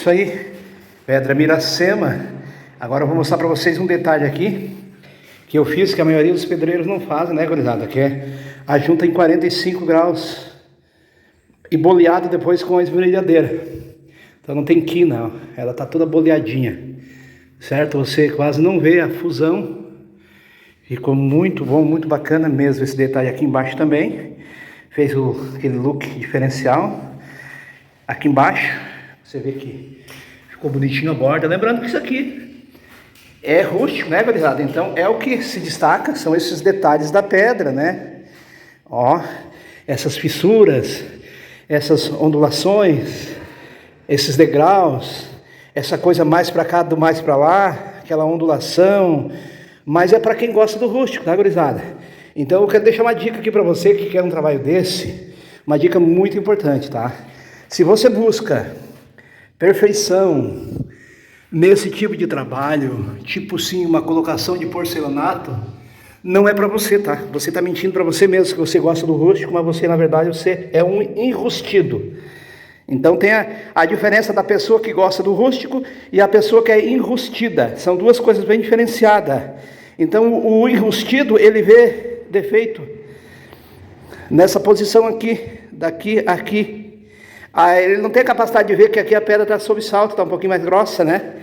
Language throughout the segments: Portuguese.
isso aí, pedra Miracema. Agora eu vou mostrar para vocês um detalhe aqui que eu fiz, que a maioria dos pedreiros não fazem, né, gurizada? Que é a junta em 45 graus e boleada depois com a esmerilhadeira. Então não tem quina, ó. Ela tá toda boleadinha, certo? Você quase não vê a fusão. Ficou muito bom, muito bacana mesmo esse detalhe aqui embaixo também. Fez aquele look diferencial. Aqui embaixo, você vê que ficou bonitinho a borda. Lembrando que isso aqui é rústico, né, gurizada? Então é o que se destaca, são esses detalhes da pedra, né? Ó, essas fissuras, essas ondulações, esses degraus, essa coisa mais para cá do mais para lá, aquela ondulação. Mas é para quem gosta do rústico, tá, gurizada? Então eu quero deixar uma dica aqui para você que quer um trabalho desse, uma dica muito importante, tá? Se você busca perfeição nesse tipo de trabalho, tipo sim, uma colocação de porcelanato, não é para você, tá? Você tá mentindo para você mesmo que você gosta do rústico, mas você, na verdade, você é um enrustido. Então tem a diferença da pessoa que gosta do rústico e a pessoa que é enrustida. São duas coisas bem diferenciadas. Então o enrustido, ele vê defeito nessa posição aqui, daqui, aqui. Ele não tem a capacidade de ver que aqui a pedra está sob salto, está um pouquinho mais grossa, né?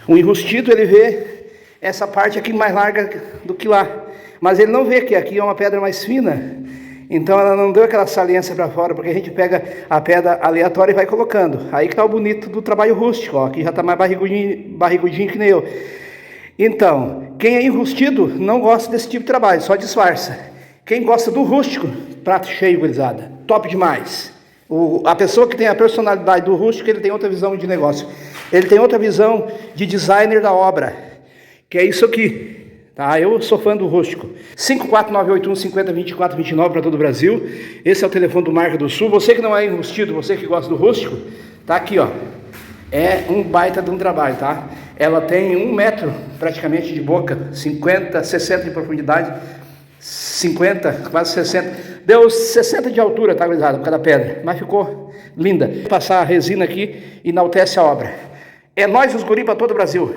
O enrustido, ele vê essa parte aqui mais larga do que lá. Mas ele não vê que aqui é uma pedra mais fina. Então ela não deu aquela saliência para fora, porque a gente pega a pedra aleatória e vai colocando. Aí que tá o bonito do trabalho rústico, ó. Aqui já tá mais barrigudinho que nem eu. Então, quem é enrustido não gosta desse tipo de trabalho, só disfarça. Quem gosta do rústico, prato cheio, gurizada. Top demais. A pessoa que tem a personalidade do rústico, ele tem outra visão de negócio. Ele tem outra visão de designer da obra, que é isso aqui, tá? Eu sou fã do rústico. 54981502429 para todo o Brasil. Esse é o telefone do Marca do Sul. Você que não é enrustido, você que gosta do rústico, tá aqui, ó. É um baita de um trabalho, tá? Ela tem 1 metro praticamente de boca, 50, 60 de profundidade, 50, quase 60. Deu 60 de altura, tá, gurizada, por cada pedra. Mas ficou linda. Vou passar a resina aqui, enaltece a obra. É nós os guri para todo o Brasil.